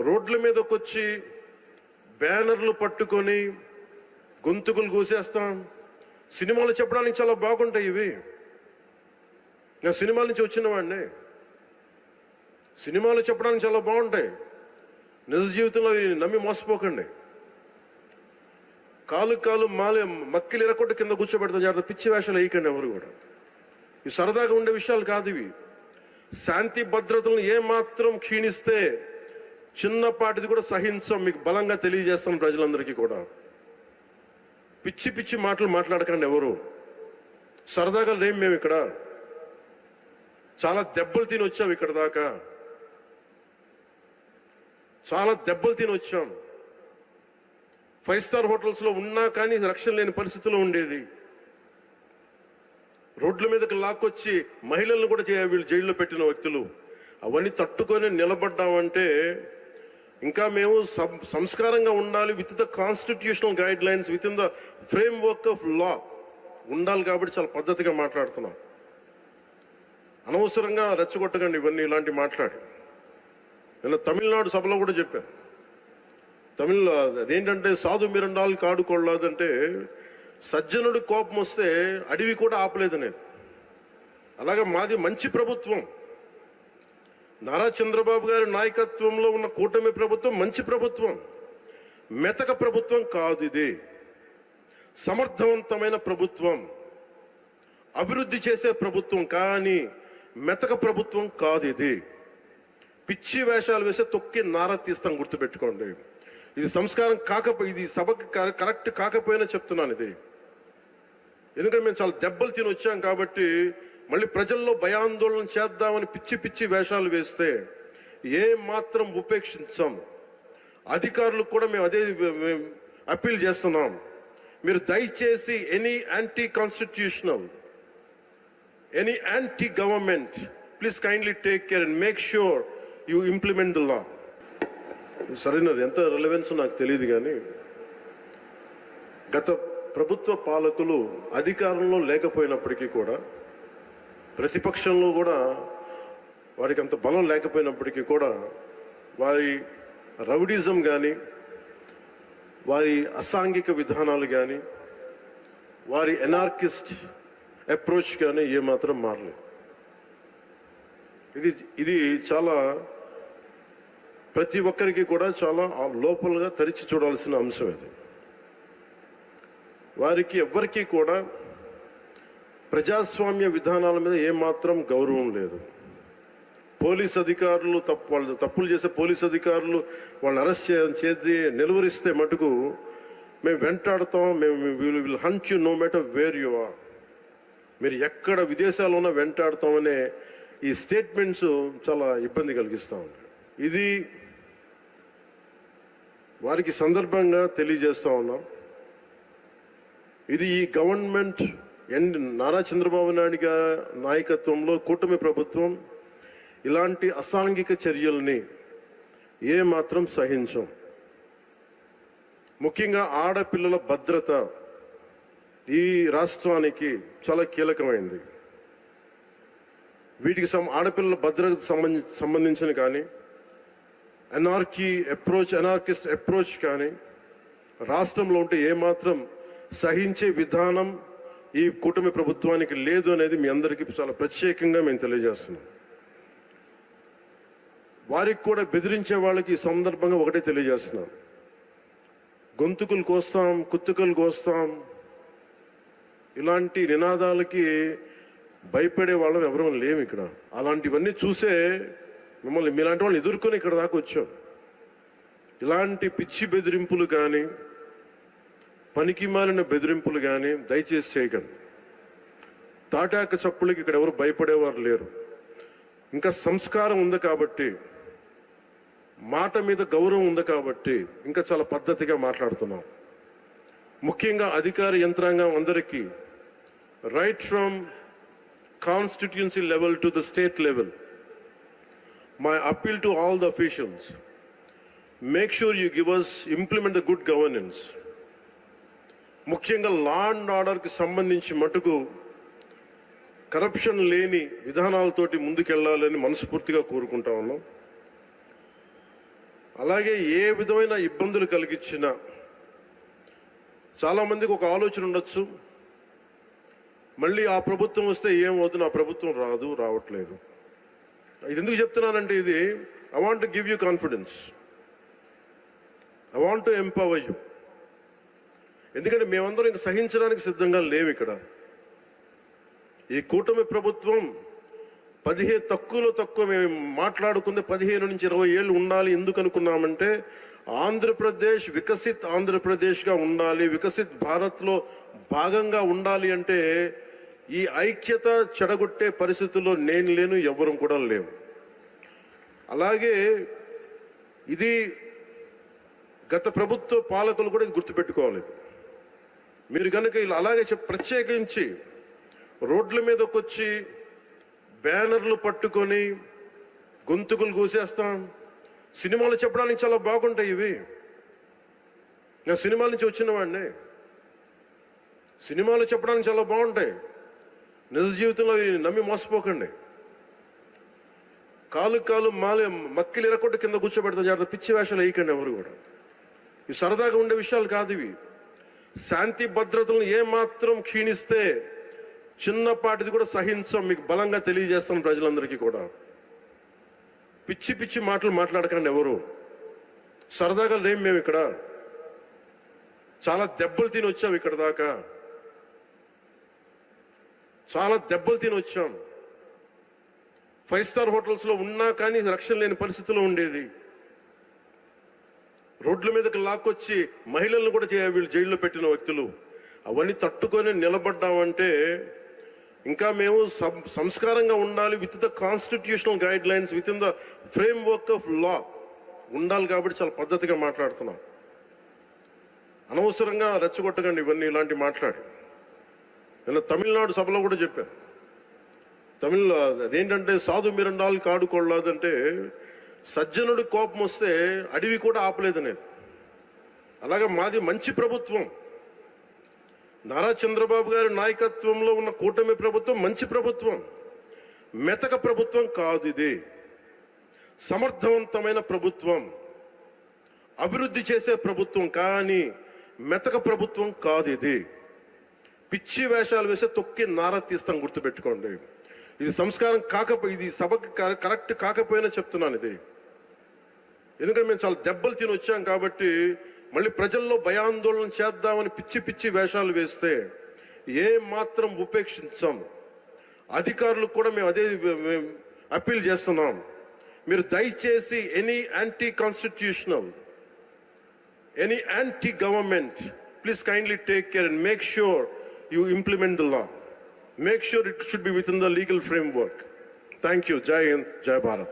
రోడ్ల మీదకి వచ్చి బ్యానర్లు పట్టుకొని గొంతుకులు కూసేస్తాం. సినిమాలు చెప్పడానికి చాలా బాగుంటాయి ఇవి. నేను సినిమాల నుంచి వచ్చిన వాడిని. సినిమాలు చెప్పడానికి చాలా బాగుంటాయి. నిజ జీవితంలో నమ్మి మోసపోకండి. కాలు మక్కిలు ఎరకొట్టు కింద కూర్చోబెడతాం. జాగ్రత్త, పిచ్చి వేషాలు వేయకండి ఎవరు కూడా. ఇవి సరదాగా ఉండే విషయాలు కాదు ఇవి. శాంతి భద్రతలను ఏమాత్రం క్షీణిస్తే చిన్నపాటిది కూడా సహించం. మీకు బలంగా తెలియజేస్తాం ప్రజలందరికీ కూడా. పిచ్చి పిచ్చి మాటలు మాట్లాడకండి ఎవరు. సరదాగా లేం మేము ఇక్కడ. చాలా దెబ్బలు తిని వచ్చాం ఇక్కడ దాకా. చాలా దెబ్బలు తిని వచ్చాం. 5 స్టార్ హోటల్స్ లో ఉన్నా కానీ రక్షణ లేని పరిస్థితిలో ఉండేది. రోడ్ల మీదకి లాక్కొచ్చి మహిళలను కూడా వీళ్ళు జైల్లో పెట్టిన వ్యక్తులు. అవన్నీ తట్టుకొని నిలబడ్డామంటే ఇంకా మేము సంస్కారంగా ఉండాలి. With the constitutional guide lines, with in the frame work of law ఉండాలి. కాబట్టి చాలా పద్ధతిగా మాట్లాడుతున్నాం. అనవసరంగా రెచ్చగొట్టకండి ఇవన్నీ ఇలాంటి మాట్లాడి. నేను తమిళనాడు సభలో కూడా చెప్పాను. అదేంటంటే సాధు మిరండాలు కాడు కొడలాదంటే సజ్జనుడు కోపం వస్తే అడవి కూడా ఆపలేదనేది. అలాగే మాది మంచి ప్రభుత్వం. నారా చంద్రబాబు గారి నాయకత్వంలో ఉన్న కూటమి ప్రభుత్వం మంచి ప్రభుత్వం, మెతక ప్రభుత్వం కాదు. ఇది సమర్థవంతమైన ప్రభుత్వం, అభివృద్ధి చేసే ప్రభుత్వం, కానీ మెతక ప్రభుత్వం కాదు. ఇది పిచ్చి వేషాలు వేసే తొక్కి నారా తీస్తాం, గుర్తుపెట్టుకోండి. ఇది సంస్కారం ఇది సభకి కరెక్ట్ కాకపోయినా చెప్తున్నాను ఇది. ఎందుకంటే మేము చాలా దెబ్బలు తిని వచ్చాం కాబట్టి మళ్ళీ ప్రజల్లో భయాందోళన చేద్దామని పిచ్చి పిచ్చి వేషాలు వేస్తే ఏ మాత్రం ఉపేక్షించాం. అధికారులకు కూడా మేము అదే అప్పీల్ చేస్తున్నాం. మీరు దయచేసి any anti constitutional, any anti government, please kindly take care and make sure you implement the law. సరైన ఎంత రిలవెన్స్ నాకు తెలియదు, కానీ గత ప్రభుత్వ పాలకులు అధికారంలో లేకపోయినప్పటికీ కూడా, ప్రతిపక్షంలో కూడా వారికి అంత బలం లేకపోయినప్పటికీ కూడా, వారి రౌడిజం కానీ, వారి అసాంఘిక విధానాలు కానీ, వారి ఎనార్కిస్ట్ అప్రోచ్ కానీ ఏమాత్రం మారలేదు. ఇది చాలా ప్రతి ఒక్కరికి కూడా చాలా లోపలగా తెరిచి చూడాల్సిన అంశం ఇది. వారికి ఎవ్వరికీ కూడా ప్రజాస్వామ్య విధానాల మీద ఏమాత్రం గౌరవం లేదు. పోలీస్ అధికారులు వాళ్ళు తప్పులు చేసే పోలీస్ అధికారులు వాళ్ళని అరెస్ట్ చేసి నిలువరిస్తే మటుకు మేము వెంటాడుతాం, మేము will hunt you no matter where you are. మీరు ఎక్కడ విదేశాల్లో ఉన్నా వెంటాడుతామనే ఈ స్టేట్మెంట్స్ చాలా ఇబ్బంది కలిగిస్తూ ఉంటాయి. ఇది వారికి సందర్భంగా తెలియజేస్తూ ఉన్నాం. ఇది ఈ గవర్నమెంట్ నారా చంద్రబాబు నాయుడు గారి నాయకత్వంలో కూటమి ప్రభుత్వం ఇలాంటి అసాంఘిక చర్యల్ని ఏమాత్రం సహించం. ముఖ్యంగా ఆడపిల్లల భద్రత ఈ రాష్ట్రానికి చాలా కీలకమైంది. వీటికి ఆడపిల్లల భద్రతకు సంబంధించిన కానీ, ఎనార్కిస్ట్ అప్రోచ్ కానీ రాష్ట్రంలో ఉంటే ఏమాత్రం సహించే విధానం ఈ కూటమి ప్రభుత్వానికి లేదు అనేది మీ అందరికీ చాలా ప్రత్యేకంగా మేము తెలియజేస్తున్నాం. వారికి కూడా బెదిరించే వాళ్ళకి ఈ సందర్భంగా ఒకటే తెలియజేస్తున్నాం. గొంతుకులు కోస్తాం, కుత్తుకలు కోస్తాం, ఇలాంటి నినాదాలకి భయపడే వాళ్ళం ఎవరూ లేము ఇక్కడ. అలాంటివన్నీ చూసే మీలాంటి వాళ్ళని ఎదుర్కొని ఇక్కడ దాకా వచ్చాం. ఇలాంటి పిచ్చి బెదిరింపులు కానీ, పనికి మాలిన బెదిరింపులు కానీ దయచేసి చేయకండి. తాటాక చప్పులకి ఇక్కడ ఎవరు భయపడేవారు లేరు. ఇంకా సంస్కారం ఉంది కాబట్టి, మాట మీద గౌరవం ఉంది కాబట్టి ఇంకా చాలా పద్ధతిగా మాట్లాడుతున్నాం. ముఖ్యంగా అధికార యంత్రాంగం అందరికీ, right from constituency level to the state level, my appeal to all the officials, make sure you implement the good governance. ముఖ్యంగా లా అండ్ ఆర్డర్కి సంబంధించి మటుకు కరప్షన్ లేని విధానాలతోటి ముందుకెళ్లాలని మనస్ఫూర్తిగా కోరుకుంటా ఉన్నాం. అలాగే ఏ విధమైన ఇబ్బందులు కలిగించినా చాలా మందికి ఒక ఆలోచన ఉండొచ్చు, మళ్ళీ ఆ ప్రభుత్వం వస్తే ఏమవుతుంది, ఆ ప్రభుత్వం రావట్లేదు. ఇది ఎందుకు చెప్తున్నానంటే, ఇది I want to give you confidence, I want to empower you. ఎందుకంటే మేమందరం ఇంక సహించడానికి సిద్ధంగా లేవు. ఇక్కడ ఈ కూటమి ప్రభుత్వం తక్కువ మేము మాట్లాడుకుంది 15 నుంచి 20 ఏళ్ళు ఉండాలి. ఎందుకు అనుకున్నామంటే, ఆంధ్రప్రదేశ్ వికసిత్ ఆంధ్రప్రదేశ్గా ఉండాలి, వికసిత్ భారత్లో భాగంగా ఉండాలి. అంటే ఈ ఐక్యత చెడగొట్టే పరిస్థితుల్లో నేను లేను, ఎవరు కూడా లేవు. అలాగే ఇది గత ప్రభుత్వ పాలకులు కూడా ఇది గుర్తుపెట్టుకోవాలి. మీరు కనుక ఇలా అలాగే ప్రత్యేకించి రోడ్ల మీదకి వచ్చి బ్యానర్లు పట్టుకొని గొంతుకులు కూసేస్తాం. సినిమాలు చెప్పడానికి చాలా బాగుంటాయి ఇవి. నేను సినిమాల నుంచి వచ్చిన వాడిని. సినిమాలు చెప్పడానికి చాలా బాగుంటాయి. నిజ జీవితంలో నమ్మి మోసపోకండి. కాలు మక్కిలు ఎరకొట్టు కింద కూర్చోబెడతాం. జాగ్రత్త, పిచ్చి వేషాలు వేయకండి ఎవరు కూడా. ఇవి సరదాగా ఉండే విషయాలు కాదు ఇవి. శాంతి భద్రతలను ఏమాత్రం క్షీణిస్తే చిన్నపాటిది కూడా సహించం. మీకు బలంగా తెలియజేస్తాను ప్రజలందరికీ కూడా. పిచ్చి మాటలు మాట్లాడకండి ఎవరు. సరదాగా లేం మేము ఇక్కడ. చాలా దెబ్బలు తిని వచ్చాం ఇక్కడ దాకా. చాలా దెబ్బలు తిని వచ్చాం. 5 స్టార్ హోటల్స్ లో ఉన్నా కానీ రక్షణ లేని పరిస్థితిలో ఉండేది. రోడ్ల మీదకి లాక్కొచ్చి మహిళలను కూడా వీళ్ళు జైల్లో పెట్టిన వ్యక్తులు. అవన్నీ తట్టుకొని నిలబడ్డామంటే ఇంకా మేము సంస్కారంగా ఉండాలి. With the constitutional guide lines, with in the frame work of law ఉండాలి. కాబట్టి చాలా పద్ధతిగా మాట్లాడుతున్నాం. అనవసరంగా రెచ్చగొట్టకండి ఇవన్నీ ఇలాంటి మాట్లాడి. నేను తమిళనాడు సభలో కూడా చెప్పాను. అదేంటంటే సాధు మిరండాలు కాడుకోలేదంటే, సజ్జనుడి కోపం వస్తే అడవి కూడా ఆపలేదు నేను. అలాగే మాది మంచి ప్రభుత్వం. నారా చంద్రబాబు గారి నాయకత్వంలో ఉన్న కూటమి ప్రభుత్వం మంచి ప్రభుత్వం, మెతక ప్రభుత్వం కాదు. ఇది సమర్థవంతమైన ప్రభుత్వం, అభివృద్ధి చేసే ప్రభుత్వం, కానీ మెతక ప్రభుత్వం కాదు. ఇది పిచ్చి వేషాలు వేసే తొక్కి నారా తీస్తాం, గుర్తుపెట్టుకోండి. ఇది సంస్కారం ఇది సభకు కరెక్ట్ కాకపోయినా చెప్తున్నాను ఇది. ఎందుకంటే మేము చాలా దెబ్బలు తిని వచ్చాం కాబట్టి మళ్ళీ ప్రజల్లో భయాందోళన చేద్దామని పిచ్చి వేషాలు వేస్తే ఏ మాత్రం ఉపేక్షించాం. అధికారులకు కూడా మేము అదే అప్పీల్ చేస్తున్నాం. మీరు దయచేసి any anti constitutional, any anti government, please kindly take care and make sure you implement the law. Make sure it should be within the legal framework. Thank you. Jai Hind, Jai Bharat.